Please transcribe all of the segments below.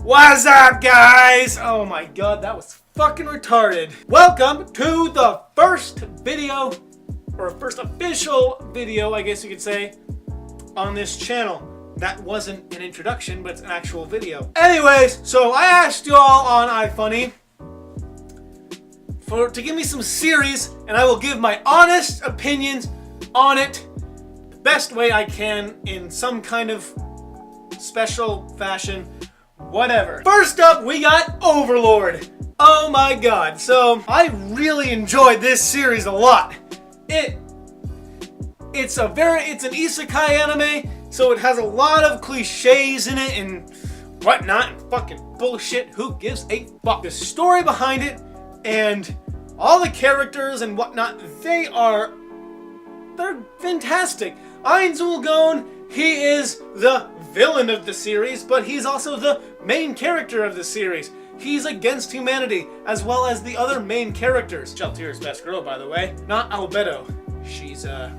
What's up, guys? Oh my god, that was fucking retarded. Welcome to the first video, or first official video, I guess you could say, on this channel. That wasn't an introduction, but it's an actual video. Anyways, so I asked y'all on iFunny to give me some series, and I will give my honest opinions on it the best way I can in some kind of special fashion, whatever. First up, we got Overlord. Oh my god. So I really enjoyed this series a lot. It's an isekai anime, so it has a lot of cliches in it and whatnot and fucking bullshit. Who gives a fuck? The story behind it and all the characters and whatnot, they're fantastic. Ainzul Gon, he is the villain of the series, but he's also the main character of the series. He's against humanity, as well as the other main characters. Sheltier's best girl, by the way, not Albedo. She's a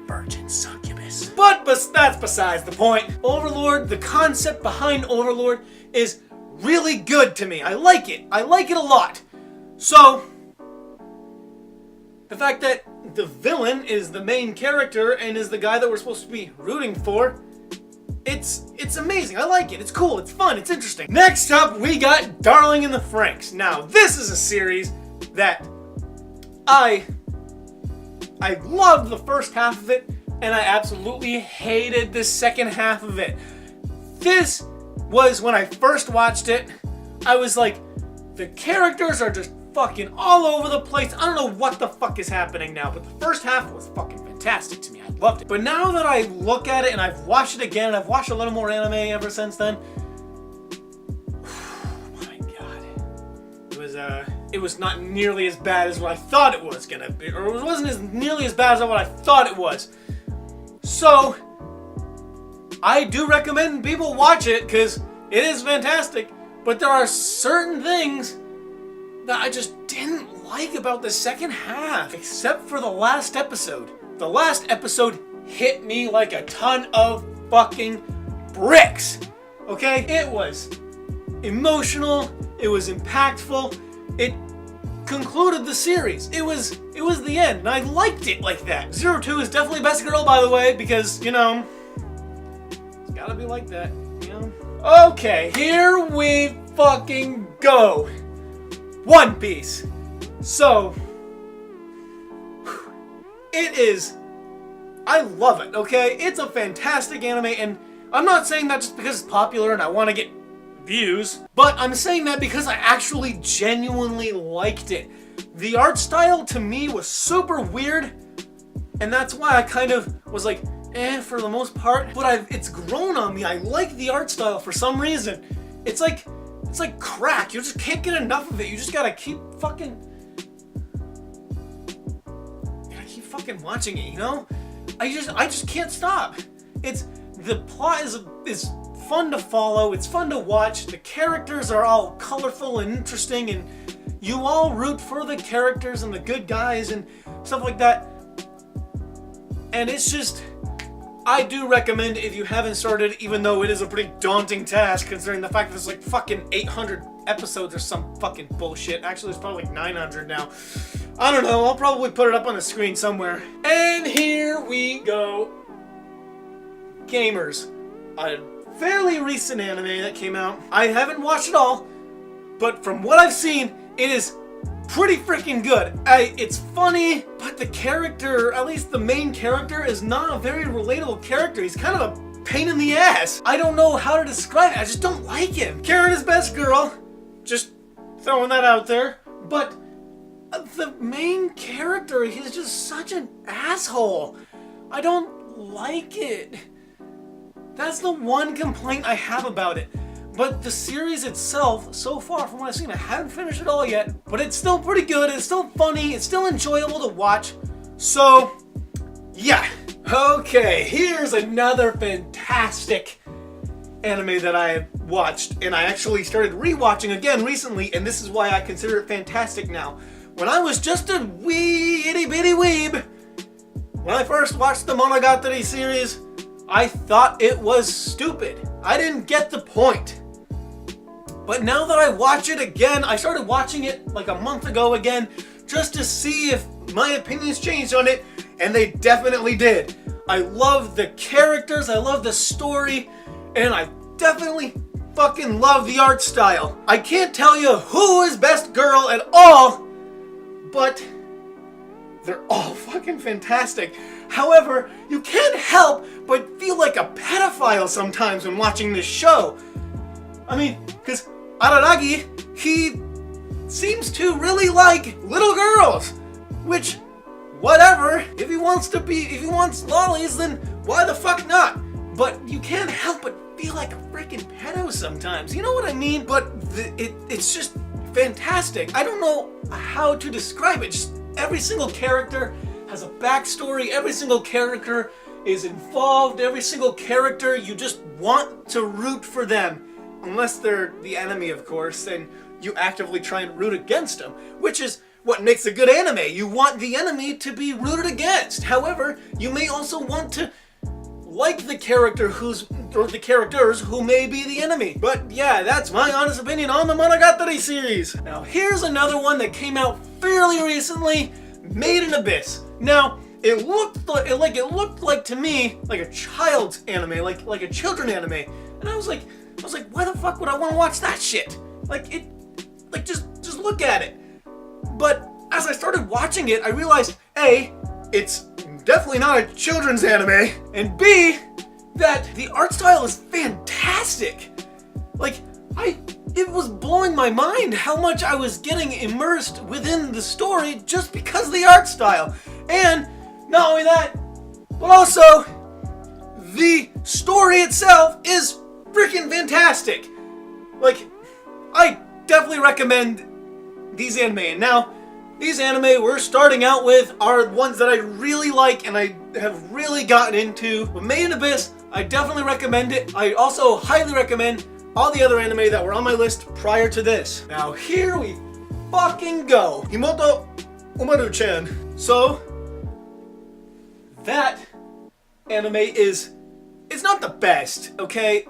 virgin succubus. But that's besides the point. Overlord, the concept behind Overlord is really good to me. I like it. I like it a lot. So, the fact that the villain is the main character and is the guy that we're supposed to be rooting for, it's amazing. I like it. It's cool. It's fun. It's interesting. Next up, we got Darling in the Franxx. Now, this is a series that I loved the first half of it, and I absolutely hated the second half of it. This was when I first watched it, I was like, the characters are just fucking all over the place. I don't know what the fuck is happening now, but the first half was fucking fantastic to me. I loved it. But now that I look at it and I've watched it again, and I've watched a little more anime ever since then, oh my god. It was not nearly as bad as what I thought it was gonna be, or it wasn't nearly as bad as what I thought it was. So, I do recommend people watch it, because it is fantastic, but there are certain things that I just didn't like about the second half, except for the last episode. The last episode hit me like a ton of fucking bricks, okay? It was emotional, it was impactful, it concluded the series. It was the end, and I liked it like that. 02 is definitely best girl, by the way, because, you know, it's gotta be like that, you know? Okay, here we fucking go. One Piece. So, I love it, okay? It's a fantastic anime, and I'm not saying that just because it's popular and I want to get views, but I'm saying that because I actually genuinely liked it. The art style to me was super weird, and that's why I kind of was like, for the most part, but it's grown on me. I like the art style for some reason. It's like crack. You just can't get enough of it. You just gotta keep fucking watching it, you know? I just can't stop. The plot is fun to follow. It's fun to watch. The characters are all colorful and interesting, and you all root for the characters and the good guys and stuff like that. And it's just, I do recommend, if you haven't started, even though it is a pretty daunting task considering the fact that there's like fucking 800 episodes or some fucking bullshit. Actually, it's probably like 900 now. I don't know. I'll probably put it up on the screen somewhere. And here we go. Gamers. A fairly recent anime that came out. I haven't watched it all, but from what I've seen, it is pretty freaking good. It's funny, but the character, at least the main character, is not a very relatable character. He's kind of a pain in the ass. I don't know how to describe it. I just don't like him. Karen is best girl. Just throwing that out there. But the main character, he's just such an asshole. I don't like it. That's the one complaint I have about it. But the series itself, so far from what I've seen, I haven't finished it all yet, but it's still pretty good, it's still funny, it's still enjoyable to watch. So, yeah. Okay, here's another fantastic anime that I watched, and I actually started rewatching again recently, and this is why I consider it fantastic now. When I was just a wee itty bitty weeb, when I first watched the Monogatari series, I thought it was stupid. I didn't get the point. But now that I watch it again, I started watching it like a month ago again, just to see if my opinions changed on it, and they definitely did. I love the characters, I love the story, and I definitely fucking love the art style. I can't tell you who is best girl at all, but they're all fucking fantastic. However, you can't help but feel like a pedophile sometimes when watching this show. I mean, because Araragi, he seems to really like little girls, which, whatever, if he wants lollies, then why the fuck not? But you can't help but feel like a freaking pedo sometimes, you know what I mean? But it's just fantastic. I don't know how to describe it. Just every single character has a backstory, every single character is involved, every single character you just want to root for them. Unless they're the enemy, of course, then you actively try and root against them, which is what makes a good anime. You want the enemy to be rooted against. However, you may also want to like the character or the characters who may be the enemy. But yeah, that's my honest opinion on the Monogatari series. Now here's another one that came out fairly recently, Made in Abyss. Now, it looked like to me like a child's anime, like a children anime. And I was like, why the fuck would I want to watch that shit? Just look at it. But as I started watching it, I realized A, it's definitely not a children's anime, and B, that the art style is fantastic. It was blowing my mind how much I was getting immersed within the story just because of the art style. And not only that, but also the story itself is freaking fantastic. I definitely recommend these anime. And now, these anime we're starting out with are ones that I really like and I have really gotten into. But Made in Abyss, I definitely recommend it. I also highly recommend all the other anime that were on my list prior to this. Now here we fucking go. Himoto Umaru-chan. So, that anime it's not the best, okay?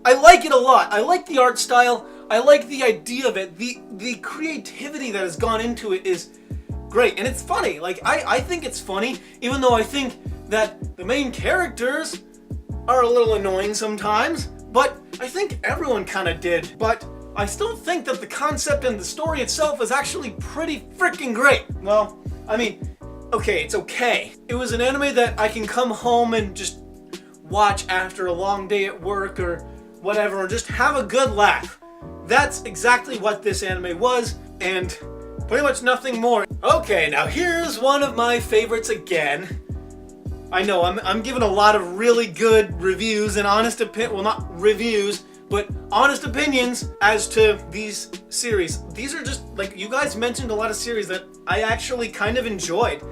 I like it a lot. I like the art style. I like the idea of it. The creativity that has gone into it is great. And it's funny. I think it's funny, even though I think that the main characters are a little annoying sometimes. But I think everyone kind of did. But I still think that the concept and the story itself is actually pretty freaking great. Well, I mean, okay, it's okay. It was an anime that I can come home and just watch after a long day at work or whatever, or just have a good laugh. That's exactly what this anime was, and pretty much nothing more. Okay, now here's one of my favorites again. I know, I'm giving a lot of really good reviews and honest well, not reviews, but honest opinions as to these series. These are just, you guys mentioned a lot of series that I actually kind of enjoyed.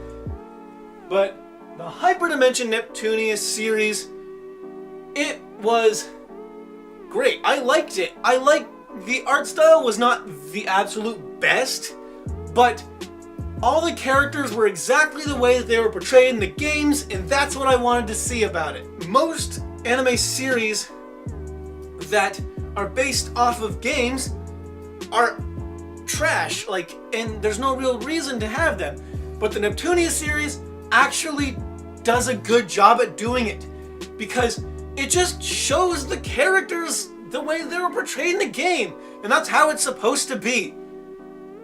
But the Hyperdimension Neptunia series, it was great. I liked it. The art style was not the absolute best, but all the characters were exactly the way that they were portrayed in the games, and that's what I wanted to see about it. Most anime series that are based off of games are trash, and there's no real reason to have them. But the Neptunia series actually does a good job at doing it, because it just shows the characters the way they were portrayed in the game, and that's how it's supposed to be.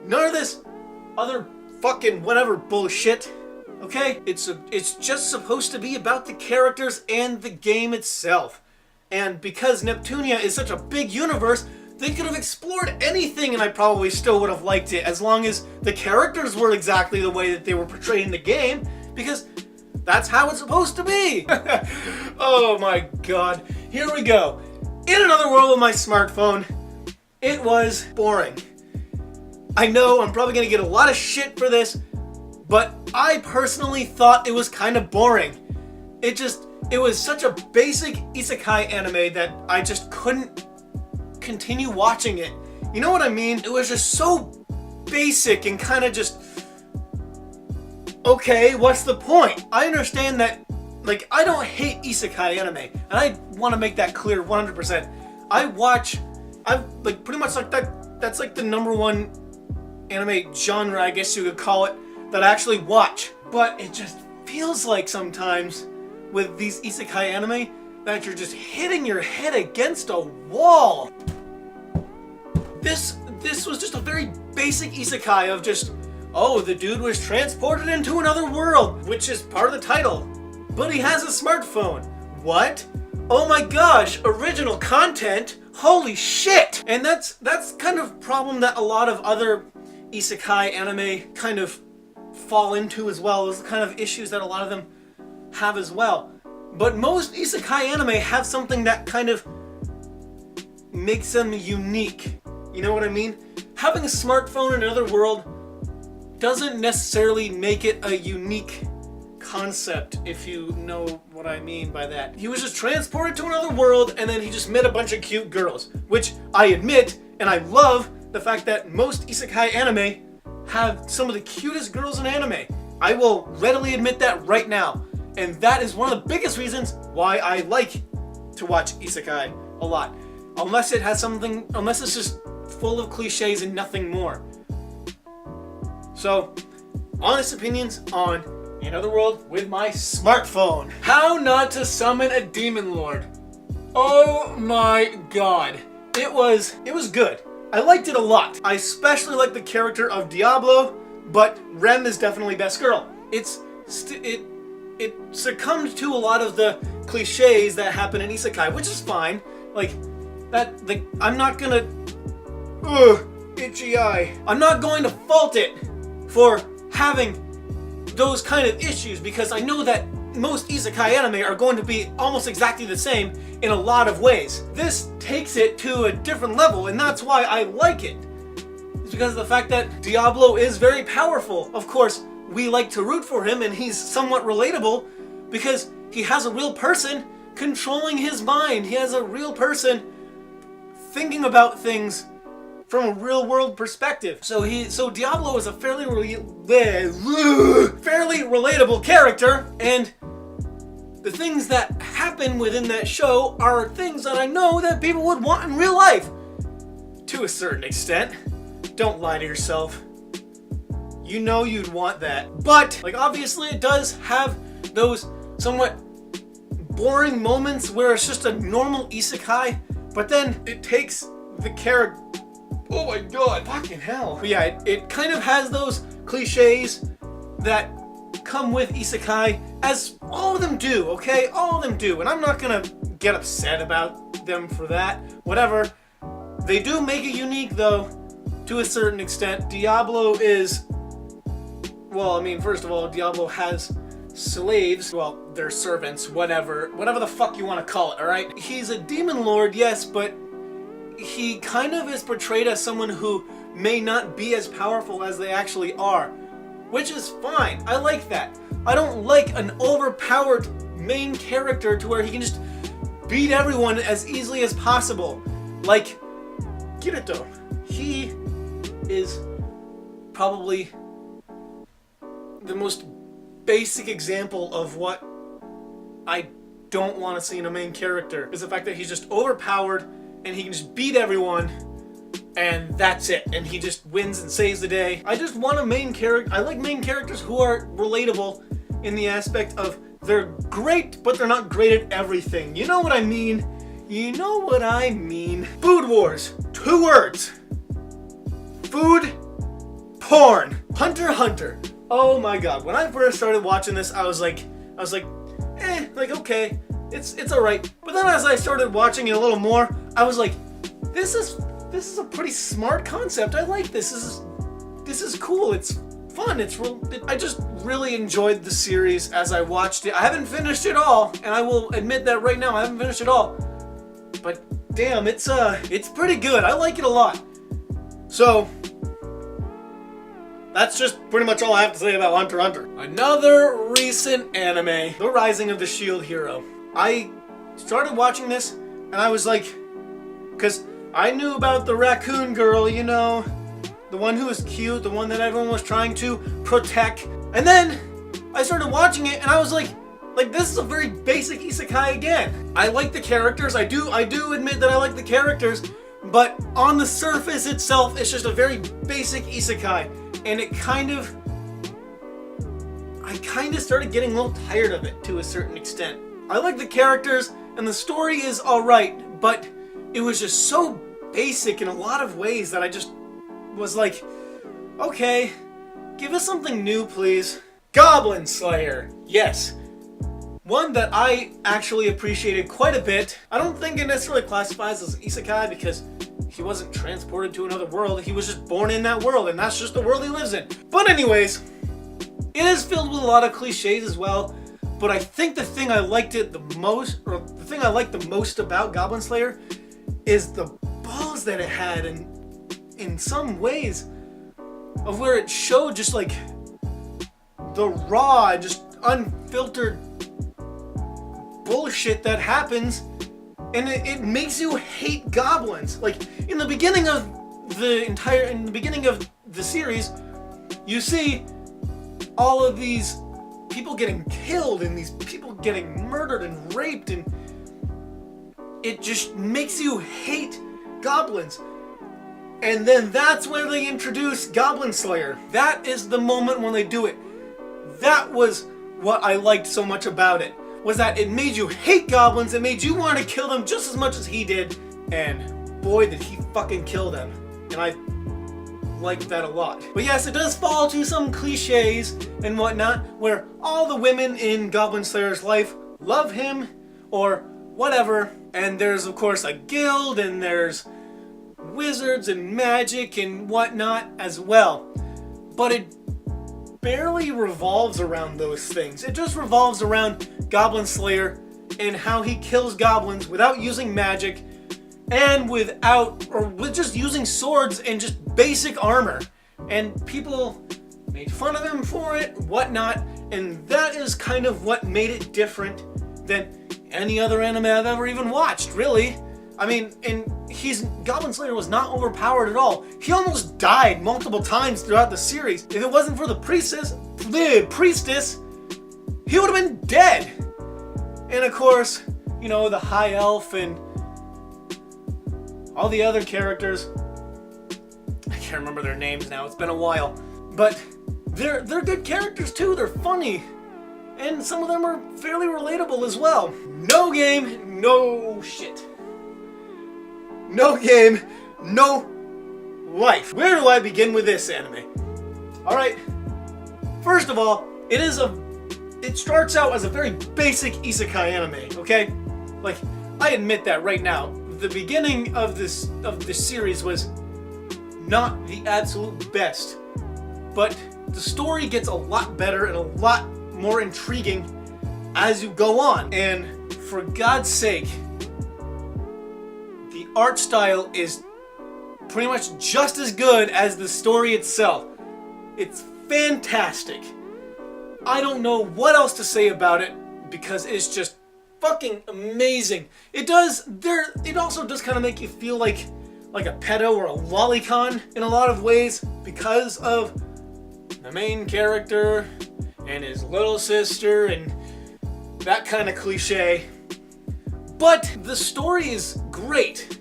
None of this other fucking whatever bullshit, okay? It's just supposed to be about the characters and the game itself. And because Neptunia is such a big universe, they could have explored anything and I probably still would have liked it, as long as the characters were exactly the way that they were portrayed in the game, because that's how it's supposed to be. Oh my god. Here we go. In another world with my smartphone, it was boring. I know I'm probably going to get a lot of shit for this, but I personally thought it was kind of boring. It was such a basic isekai anime that I just couldn't continue watching it. You know what I mean? It was just so basic and kind of just, okay, what's the point? I understand that like, I don't hate isekai anime, and I want to make that clear 100%. I've like pretty much like that's like the #1 anime genre, I guess you could call it, that I actually watch. But it just feels like sometimes with these isekai anime that you're just hitting your head against a wall. This was just a very basic isekai of just, oh, the dude was transported into another world, which is part of the title. But he has a smartphone. What? Oh my gosh, original content? Holy shit! And that's kind of a problem that a lot of other isekai anime kind of fall into as well. Those are the kind of issues that a lot of them have as well. But most isekai anime have something that kind of makes them unique. You know what I mean? Having a smartphone in another world doesn't necessarily make it a unique concept, if you know what I mean by that. He was just transported to another world and then he just met a bunch of cute girls, which I admit, and I love the fact that most isekai anime have some of the cutest girls in anime. I will readily admit that right now. And that is one of the biggest reasons why I like to watch isekai a lot. Unless it has something, unless it's just full of cliches and nothing more. So, honest opinions on Another World with my smartphone. How not to summon a demon lord. Oh my god. It was good. I liked it a lot. I especially like the character of Diablo, but Rem is definitely best girl. It succumbed to a lot of the cliches that happen in isekai, which is fine. I'm not gonna... itchy eye. I'm not going to fault it for having those kind of issues, because I know that most isekai anime are going to be almost exactly the same in a lot of ways. This takes it to a different level, and that's why I like it. It's because of the fact that Diablo is very powerful. Of course, we like to root for him, and he's somewhat relatable because he has a real person controlling his mind. He has a real person thinking about things from a real world perspective. So Diablo is a fairly relatable character, and the things that happen within that show are things that I know that people would want in real life. To a certain extent. Don't lie to yourself. You know you'd want that. But, like, obviously it does have those somewhat boring moments where it's just a normal isekai, but then it takes the character... Oh my god, fucking hell. But yeah, it kind of has those cliches that come with isekai, as all of them do, okay? All of them do, and I'm not gonna get upset about them for that. Whatever. They do make it unique, though, to a certain extent. Diablo is... Well, I mean, first of all, Diablo has slaves. Well, they're servants, whatever the fuck you want to call it, alright? He's a demon lord, yes, but he kind of is portrayed as someone who may not be as powerful as they actually are, which is fine. I like that. I don't like an overpowered main character to where he can just beat everyone as easily as possible. Like Kirito. He is probably the most basic example of what I don't want to see in a main character, is the fact that he's just overpowered and he can just beat everyone, and that's it. And he just wins and saves the day. I just want a main character. I like main characters who are relatable in the aspect of they're great, but they're not great at everything. You know what I mean? You know what I mean. Food Wars. 2 words. Food, porn. Hunter x Hunter. Oh my god. When I first started watching this, I was like, okay, it's alright. But then as I started watching it a little more, I was like, this is a pretty smart concept. I like this. This is cool. It's fun. I just really enjoyed the series as I watched it. I haven't finished it all, and I will admit that right now. I haven't finished it all. But damn, it's pretty good. I like it a lot. So that's just pretty much all I have to say about Hunter x Hunter. Another recent anime, The Rising of the Shield Hero. I started watching this, and I was like, because I knew about the raccoon girl, you know, the one who was cute, the one that everyone was trying to protect. And then I started watching it, and I was like, Like, this is a very basic isekai again. I like the characters. I do admit that I like the characters, but on the surface itself, it's just a very basic isekai, and I kind of started getting a little tired of it to a certain extent. I like the characters, and the story is alright, but it was just so basic in a lot of ways that I just was like, okay, give us something new, please. Goblin Slayer, yes. One that I actually appreciated quite a bit. I don't think it necessarily classifies as an isekai because he wasn't transported to another world. He was just born in that world, and that's just the world he lives in. But anyways, it is filled with a lot of cliches as well. But I think the thing I liked it the most, or the thing I liked the most about Goblin Slayer, is the balls that it had, and in some ways, of where it showed just like the raw, just unfiltered bullshit that happens, and it makes you hate goblins. Like, in the beginning of the series, you see all of these people getting killed and these people getting murdered and raped, and it just makes you hate goblins. And then that's where they introduce Goblin Slayer. That is the moment when they do it. That was what I liked so much about it, was that it made you hate goblins, it made you want to kill them just as much as he did, and boy did he fucking kill them. And I liked that a lot. But yes, it does fall to some cliches and whatnot, where all the women in Goblin Slayer's life love him, or whatever, and there's of course a guild, and there's wizards and magic and whatnot as well. But it barely revolves around those things. It just revolves around Goblin Slayer and how he kills goblins without using magic, and with just using swords and just basic armor. And people made fun of him for it, whatnot, and that is kind of what made it different than any other anime I've ever even watched, really. I mean, and Goblin Slayer was not overpowered at all. He almost died multiple times throughout the series. If it wasn't for the priestess, he would have been dead. And of course, you know, the High Elf and all the other characters. I can't remember their names now, it's been a while. But they're good characters too, they're funny. And some of them are fairly relatable as well. No game, no shit. No game, no life. Where do I begin with this anime? Alright, first of all, it starts out as a very basic isekai anime, okay? Like, I admit that right now. The beginning of this series was not the absolute best, but the story gets a lot better and a lot more intriguing as you go on. And for God's sake, the art style is pretty much just as good as the story itself. It's fantastic. I don't know what else to say about it because it's just fucking amazing. It also does kind of make you feel like a pedo or a lolicon in a lot of ways because of the main character and his little sister and that kind of cliche. But the story is great.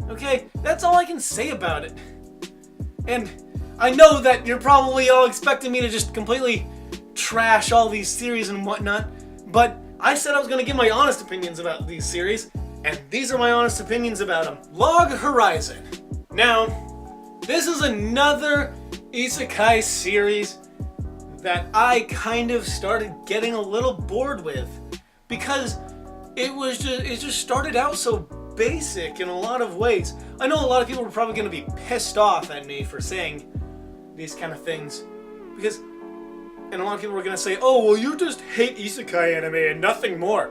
Okay, that's all I can say about it. And I know that you're probably all expecting me to just completely trash all these series and whatnot, but I said I was going to give my honest opinions about these series, and these are my honest opinions about them. Log Horizon. Now, this is another isekai series that I kind of started getting a little bored with, because it just started out so basic in a lot of ways. I know a lot of people are probably going to be pissed off at me for saying these kind of things, and a lot of people are going to say, oh, well, you just hate isekai anime and nothing more.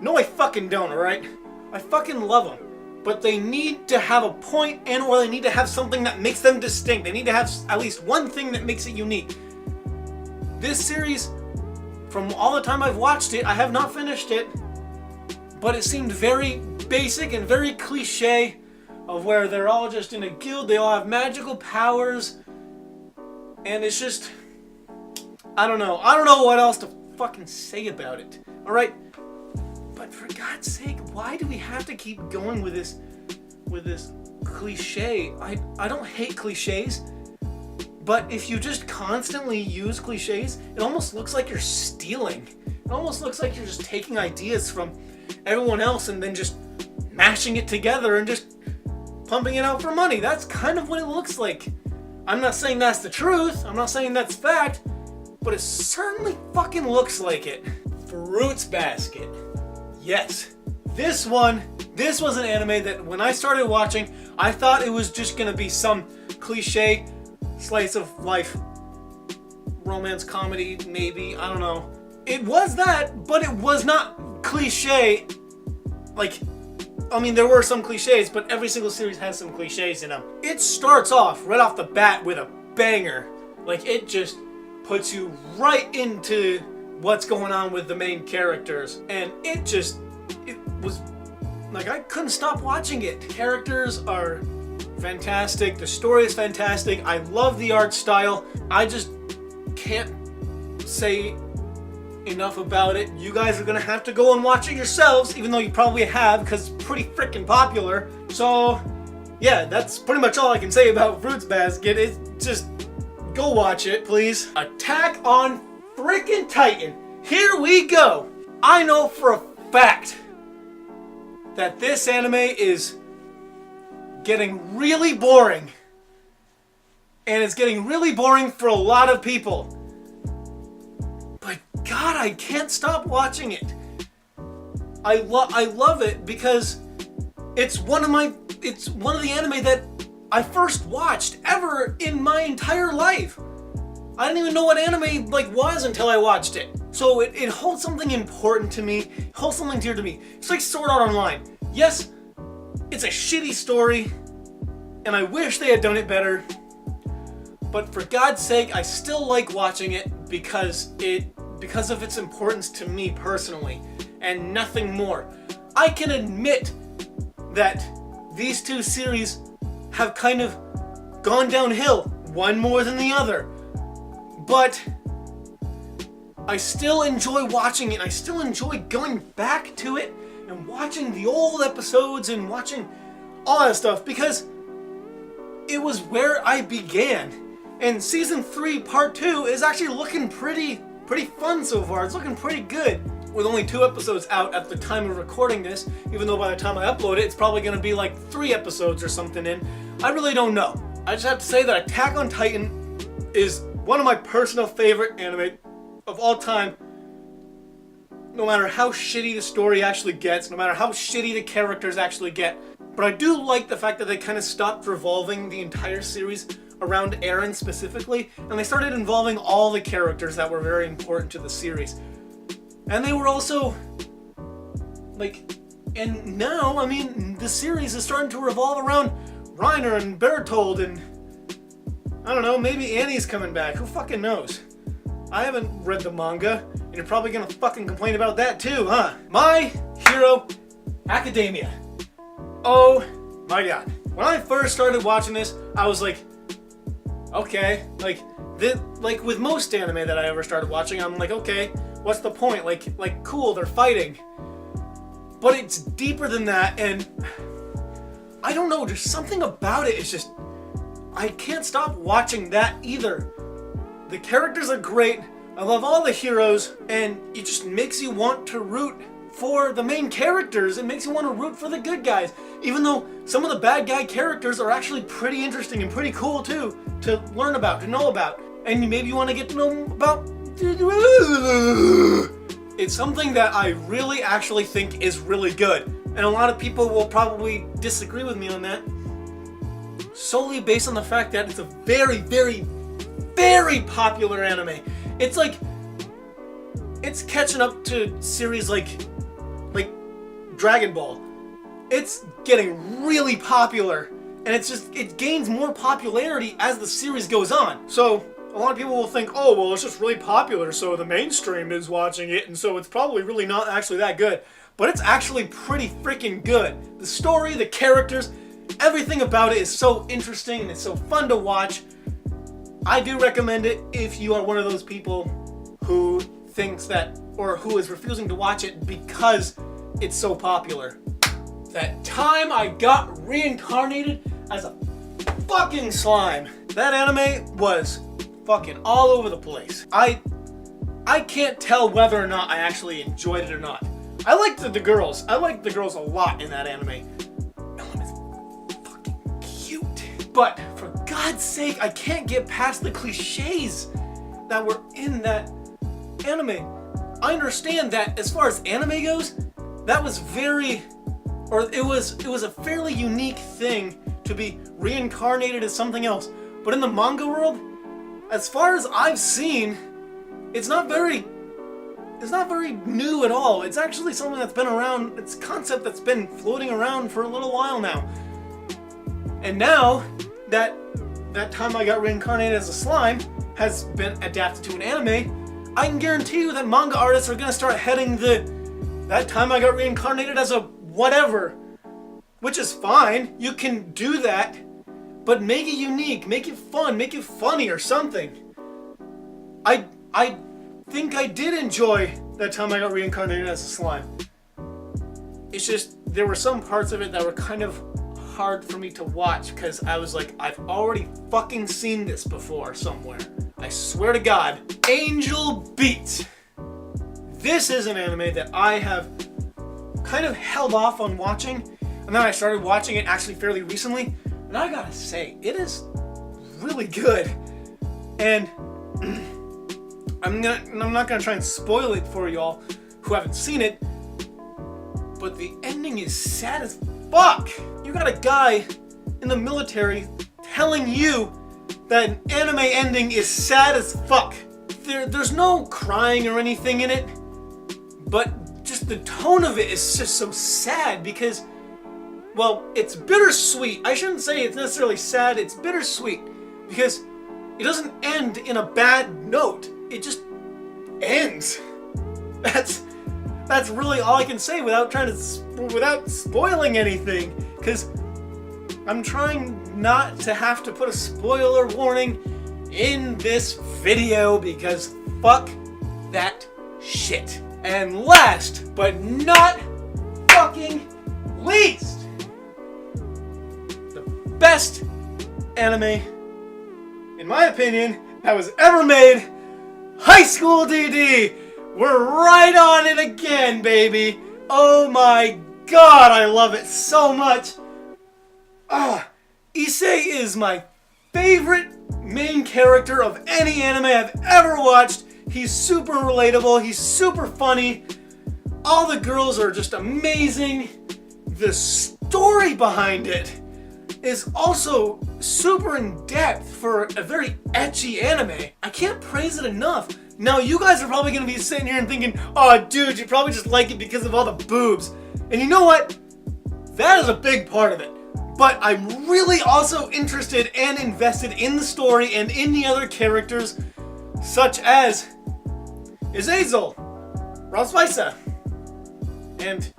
No, I fucking don't, alright? I fucking love them. But they need to have a point, or they need to have something that makes them distinct. They need to have at least one thing that makes it unique. This series, from all the time I've watched it, I have not finished it, but it seemed very basic and very cliche, of where they're all just in a guild, they all have magical powers, and it's just, I don't know what else to fucking say about it. Alright? But for God's sake, why do we have to keep going with this cliche? I don't hate cliches, but if you just constantly use cliches, it almost looks like you're stealing. It almost looks like you're just taking ideas from everyone else and then just mashing it together and just pumping it out for money. That's kind of what it looks like. I'm not saying that's the truth. I'm not saying that's fact, but it certainly fucking looks like it. Fruits Basket. Yes. This was an anime that when I started watching, I thought it was just gonna be some cliche slice of life romance comedy, maybe, I don't know. It was that, but it was not cliche. Like, I mean, there were some cliches, but every single series has some cliches in them. It starts off right off the bat with a banger. Like, it just puts you right into what's going on with the main characters. And it was like, I couldn't stop watching it. The characters are fantastic. The story is fantastic. I love the art style. I just can't say enough about it. You guys are gonna have to go and watch it yourselves, even though you probably have, because it's pretty freaking popular. So, yeah, that's pretty much all I can say about Fruits Basket. It's just, go watch it, please. Attack on freaking Titan. Here we go. I know for a fact that this anime is getting really boring. And it's getting really boring for a lot of people. But God, I can't stop watching it. I love it because it's one of the anime that I first watched ever in my entire life. I didn't even know what anime was until I watched it. So it holds something important to me. It holds something dear to me. It's like Sword Art Online. Yes, it's a shitty story, and I wish they had done it better. But for God's sake, I still like watching it because of its importance to me personally, and nothing more. I can admit that these two series have kind of gone downhill, one more than the other. But I still enjoy watching it. I still enjoy going back to it and watching the old episodes and watching all that stuff because it was where I began. And season 3 part 2 is actually looking pretty fun so far. It's looking pretty good. With only 2 episodes out at the time of recording this, even though by the time I upload it, it's probably going to be like 3 episodes or something in. I really don't know. I just have to say that Attack on Titan is one of my personal favorite anime of all time. No matter how shitty the story actually gets, no matter how shitty the characters actually get. But I do like the fact that they kind of stopped revolving the entire series around Eren specifically, and they started involving all the characters that were very important to the series. And they were also, and now, I mean, the series is starting to revolve around Reiner and Bertold and, I don't know, maybe Annie's coming back. Who fucking knows? I haven't read the manga, and you're probably gonna fucking complain about that too, huh? My Hero Academia. Oh my God. When I first started watching this, I was like, okay, with most anime that I ever started watching, I'm like, okay, what's the point? Like cool, they're fighting. But it's deeper than that, and I don't know, just something about it is just, I can't stop watching that either. The characters are great, I love all the heroes, and it just makes you want to root for the main characters. It makes you want to root for the good guys, even though some of the bad guy characters are actually pretty interesting and pretty cool too, to learn about, to know about, and maybe you want to get to know about. It's something that I really actually think is really good, and a lot of people will probably disagree with me on that, solely based on the fact that it's a very, very, very popular anime. It's like, it's catching up to series like Dragon Ball. It's getting really popular, and it gains more popularity as the series goes on. So a lot of people will think, oh, well, it's just really popular, so the mainstream is watching it, and so it's probably really not actually that good. But it's actually pretty freaking good. The story, the characters, everything about it is so interesting and it's so fun to watch. I do recommend it if you are one of those people who thinks that, or who is refusing to watch it because it's so popular. That time I got reincarnated as a fucking slime. That anime was fucking all over the place. I can't tell whether or not I actually enjoyed it or not. I liked the girls. I liked the girls a lot in that anime. Ellen is fucking cute. But for God's sake, I can't get past the cliches that were in that anime. I understand that as far as anime goes, that was it was a fairly unique thing to be reincarnated as something else. But in the manga world, as far as I've seen, it's not very new at all. It's actually something that's been around, it's a concept that's been floating around for a little while now. And now that time I got reincarnated as a slime has been adapted to an anime, I can guarantee you that manga artists are gonna start heading that time I got reincarnated as a whatever. Which is fine, you can do that, but make it unique, make it fun, make it funny or something. I think I did enjoy that time I got reincarnated as a slime. It's just, there were some parts of it that were kind of hard for me to watch because I was like, I've already fucking seen this before somewhere. I swear to God. Angel Beats. This is an anime that I have kind of held off on watching, and then I started watching it actually fairly recently, and I gotta say, it is really good. And I'm not gonna try and spoil it for y'all who haven't seen it, but the ending is sad as fuck. You got a guy in the military telling you that an anime ending is sad as fuck. There's no crying or anything in it, but just the tone of it is just so sad because, well, it's bittersweet. I shouldn't say it's necessarily sad, it's bittersweet because it doesn't end in a bad note. It just ends. That's really all I can say without spoiling anything, because I'm trying not to have to put a spoiler warning in this video because fuck that shit. And last but not fucking least, the best anime, in my opinion, that was ever made, High School DD. We're right on it again, baby. Oh my god, I love it so much. Issei is my favorite main character of any anime I've ever watched. He's super relatable, he's super funny. All the girls are just amazing. The story behind it is also super in-depth for a very ecchi anime. I can't praise it enough. Now you guys are probably going to be sitting here and thinking, oh dude, you probably just like it because of all the boobs. And you know what? That is a big part of it. But I'm really also interested and invested in the story and in the other characters, such as Azazel, Rosvisa, and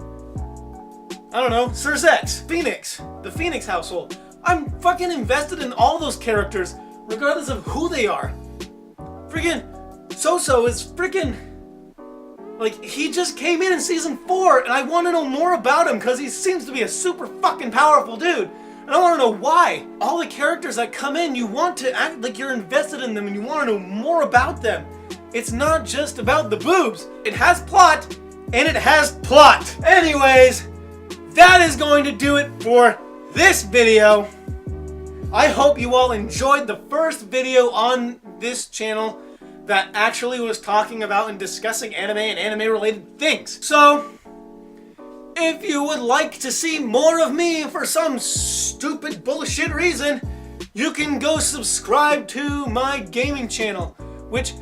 I don't know, Cersei, Phoenix, the Phoenix household. I'm fucking invested in all those characters, regardless of who they are. Freaking So-So is freaking, like, he just came in season 4, and I want to know more about him, because he seems to be a super fucking powerful dude. And I want to know why. All the characters that come in, you want to act like you're invested in them, and you want to know more about them. It's not just about the boobs. It has plot, and it has plot. Anyways, that is going to do it for this video. I hope you all enjoyed the first video on this channel that actually was talking about and discussing anime and anime related things. So, if you would like to see more of me for some stupid bullshit reason, you can go subscribe to my gaming channel, which,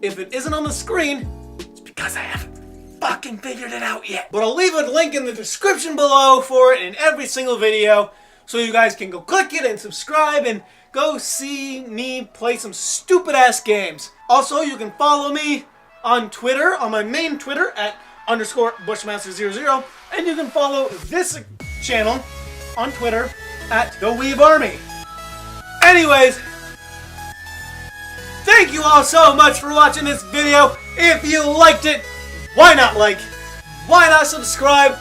if it isn't on the screen, it's because I haven't fucking figured it out yet. But I'll leave a link in the description below for it in every single video, so you guys can go click it and subscribe and go see me play some stupid ass games. Also, you can follow me on Twitter, on my main Twitter at _Bushmaster00, and you can follow this channel on Twitter at the Weeb Army. Anyways, Thank you all so much for watching this video. If you liked it, why not like? Why not subscribe?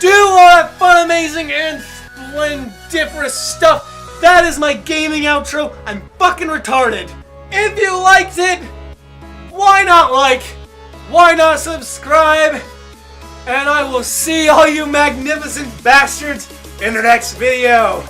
Do all that fun, amazing, and splendiferous stuff. That is my gaming outro. I'm fucking retarded. If you liked it, why not like? Why not subscribe? And I will see all you magnificent bastards in the next video.